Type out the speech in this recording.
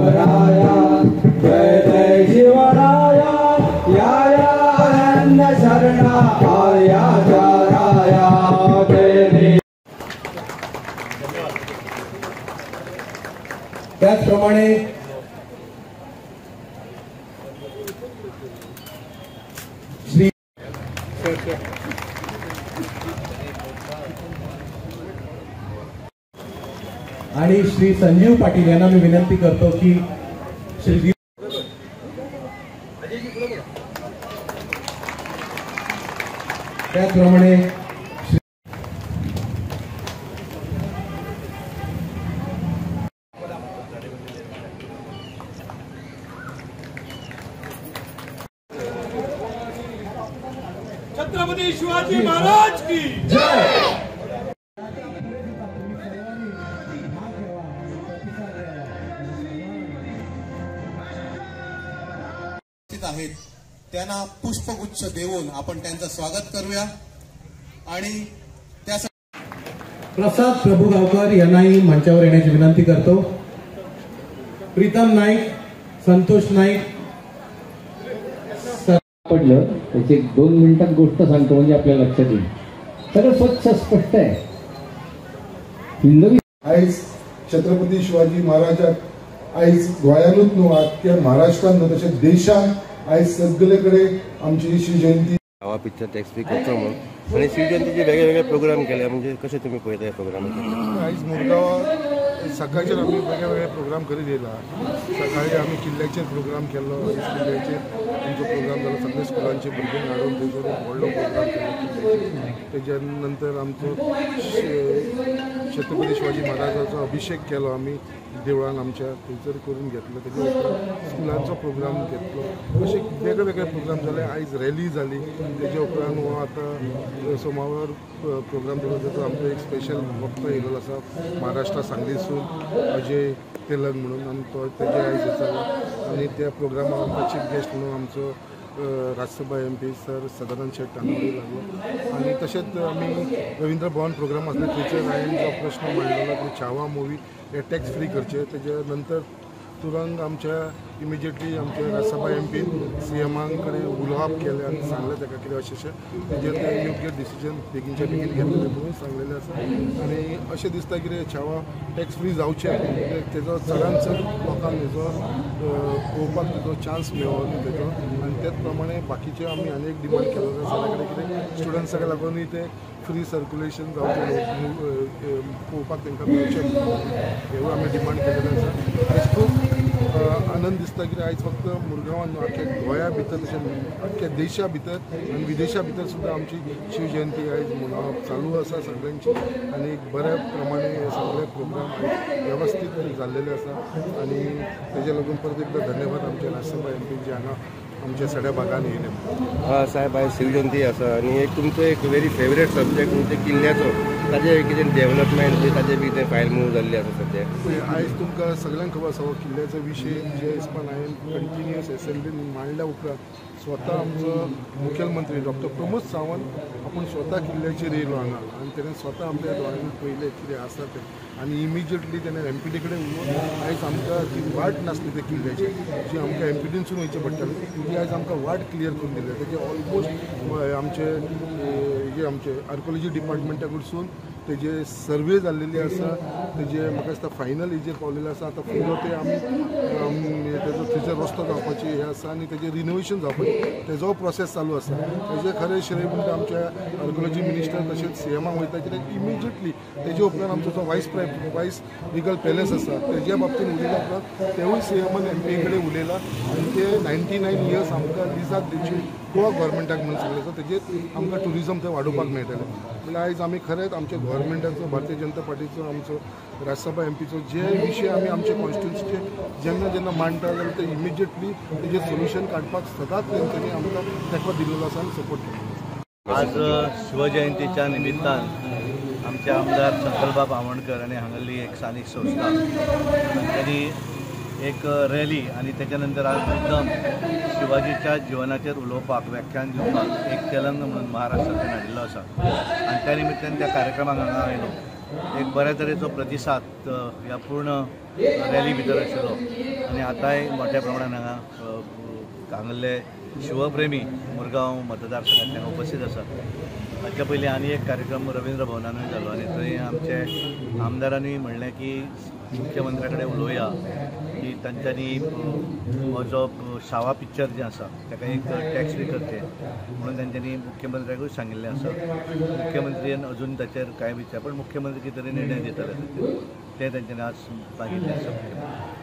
शिवराया जय जय शिवराया या अनन्य शरणा आर्या राया जय जय। त्याचप्रमाणे श्री आणि श्री संजीव पाटील यांना मी विनंती करतो की श्री त्याचप्रमाणे छत्रपती शिवाजी महाराज की जय। आहेत त्यांना पुष्पगुच्छ देऊन आपण त्यांचं स्वागत करूया आणि त्यासाठी प्रसाद प्रभुगावकर यांनाही मंचावर येण्याची विनंती करतो। प्रीतम नाईक, संतोष नाईक पडलं त्याची 2 मिनिटात गोष्ट सांगतो म्हणजे आपल्या लक्षात येईल। सगळं स्वच्छ स्पष्ट आहे। हिंदवी आयज छत्रपती शिवाजी महाराजाक आयज गोंयानूच न्हू अख्ख्या महाराष्ट्रान न्हू तशेंच देशान आयज सगळे कडेन आमची शिवजयंती हांव पिक्चर टॅक्स फ्री करचो म्हणून आनी शिवजयंतीचे वेगळे वेगळे प्रोग्राम केले म्हणजे कशें तुमी पळयता हे प्रोग्राम? आयज मुरगांवां सकाळचेर आमी वेगळे वेगळे प्रोग्राम करीत येयला। सकाळी आमी किल्ल्याचेर प्रोग्राम केलो, किल्ल्याचेर आमचो प्रोग्राम जालो, सगळे स्कुलांचे भुरग्यांक हाडून थंयसर एक व्हडलो प्रोग्राम केलो। तेच्या नंतर आमचो छत्रपती शिवाजी महाराजाचो अभिषेक केलो आमी देवळान आमच्या थंयसर करून घेतलो। तेच्या उपरांत स्कुलांचो प्रोग्राम घेतलो। अशे वेगळे वेगळे प्रोग्राम जाले। आयज रॅली जाली, तेच्या उपरांत हो आतां सोमार प्रोग्राम जालो ताचो आमचो एक स्पेशल वक्तो येयलो आसा महाराष्ट्रा सांगलीसून अजय तेलंग म्हणून, आनी तो तेजे आयज येता आनी त्या प्रोग्रामाक आमकां चीफ गेस्ट म्हणून आमचो राज्यसभा MP सर सदानंद शेट तानावडे लागलो। आनी तशेंच आमी रवींद्र भवन प्रोग्राम आसले थंयसर हांवें जो प्रश्न मांडलेलो की छावा मुवी हे टॅक्स फ्री करचे। तेच्या नंतर तुरंत आमच्या इमिजिएटली आमच्या राज्यसभा MP CM कडेन उलोवप केलें आनी सांगलें ताका कितें अशें तेजेर ते योग्य डिसिजन बेगीनच्या बेगीन घेतलें म्हणून सांगलेलें आसा। आनी अशें दिसता की छावा टॅक्स फ्री जावचें, तेजो चडांत चड लोकांक हेजो पळोवपाक तेजो चान्स मेळ्ळो तेजो। आनी तेच प्रमाणे बाकीचे आमी आनी एक डिमांड केलो सगळे कडेन कितें स्टुडंट्साक लागूनय ते फ्री सर्क्युलेशन जावचें, पळोवपाक तांकां मेळचें हेवूय आमी डिमांड केलेलें आसा। आयज खूब आनंद दिसता की आयज फक्त मुरगांवान अख्ख्या गोंया भितर तशें अख्ख्या देशा भितर आनी विदेशा भितर सुद्दां आमची शिवजयंती आयज मनोवप चालू आसा सगळ्यांची। आनी बऱ्या प्रमाणे हे सगळे प्रोग्राम वेवस्थीत जाल्लेले आसा आनी तेजे लागून परत एकदां धन्यवाद आमच्या राज्यसभा MP जे हांगा आमच्या सगळ्या भागान येयले। साहेब आयज शिवजयंती आसा आनी एक तुमचो एक व्हेरी फेवरेट सब्जेक्ट म्हणजे किल्ल्याचो, ताजें कितें डेव्हलपमेंट बी ताजें बी कितें फायल मूव जाल्ली आसा सद्या? आयज तुमकां सगळ्यांक खबर आसा हो किल्ल्याचो विशय जे हिसपान हांवें कंटिन्युअस एसेंब्लीन मांडल्या उपरांत स्वता आमचो मुखेलमंत्री डॉक्टर प्रमोद सावंत आपूण स्वता किल्ल्याचेर येयलो हांगा आनी तेणें स्वता आपल्या दोळ्यांनी पळयलें कितें आसा तें आनी इमिजिएटली तेणें MPD कडेन उलोवन आयज आमकां जी वाट नासली त्या किल्ल्याची जी आमकां MPDनसून वयचें पडटाली ती आयज आमकां वाट क्लियर करून दिली। तेजे ऑलमोस्ट आमचे आर्कोलॉजी डिपार्टमेंटा कडसून तेजे सर्वे जाल्लेली आसा, तेजे म्हाका दिसता फायनल हेजेर पावलेले आसा। आतां फुडलो ते आमी तेजो थंयसर रस्तो जावपाची हे आसा आनी तेजें रिनोवेशन जावपाचें तेजो प्रोसेस चालू आसा। तेजें खरें श्रेय म्हणटा आमच्या आर्कोलॉजी मिनिस्टर तशेंच CMाक वयता कित्याक इमिजिएटली तेजे उपरांत आमचो जो वायस रिगल पॅलेस आसा तेज्या बाबतींत उलयल्या उपरांत तेवूय CMान MP कडेन उलयला आनी ते 99 इयर्स आमकां लिजाक दिवची गोवा गव्हर्मेंटाक म्हणून सांगलें आसा। तेजेर आमकां ट्युरिजम थंय वाडोवपाक मेळटलें। म्हणल्यार आयज आमी खरेंच आमच्या गव्हर्मेंटाचो भारतीय जनता पार्टीचो आमचो राज्यसभा MPचो जे विशय आमी आमच्या कॉन्स्टिट्युन्सीचे जेन्ना जेन्ना मांडटा जाल्यार ते इमिजिएटली तेजेर सोल्युशन काडपाक सदांच तेंच्यांनी आमकां तेंको दिल्लो आसा आनी सपोर्ट केल्लो आसा। आज शिवजयंतीच्या निमित्तान आमचे आमदार शंकरबाब आमोणकर आनी हांगासरली एक स्थानिक संस्था तांच्यांनी एक रॅली आनी तेच्या नंतर आज मुद्दम शिवाजीच्या जिवनाचेर उलोवपाक व्याख्यान दिवपाक एक तेलंग म्हणून महाराष्ट्रांतल्यान हाडिल्लो आसा आनी त्या निमित्तान त्या कार्यक्रमाक हांगा आयलो एक बऱ्या तरेचो प्रतिसाद ह्या पूर्ण रॅली भितर आशिल्लो आनी आतांय मोठ्या प्रमाणान हांगाले शिवप्रेमी मुरगांव मतदारसंघांतल्यान उपस्थित आसात। हाच्या पयलीं आनी एक कार्यक्रम रवींद्र भवनानूय जालो आनी थंय आमचे आमदारांनी म्हणलें की मुख्यमंत्र्या कडेन उलोवया की तांच्यांनी हो जो शावा पिक्चर जें आसा ताका एक टॅक्स फ्री करचें म्हणून तांच्यांनी मुख्यमंत्र्याकूय सांगिल्लें आसा। मुख्यमंत्र्यान अजून ताचेर कांय विचार पण मुख्यमंत्री कितें तरी निर्णय दितले ते तांच्यांनी आज मागिल्ले आसा।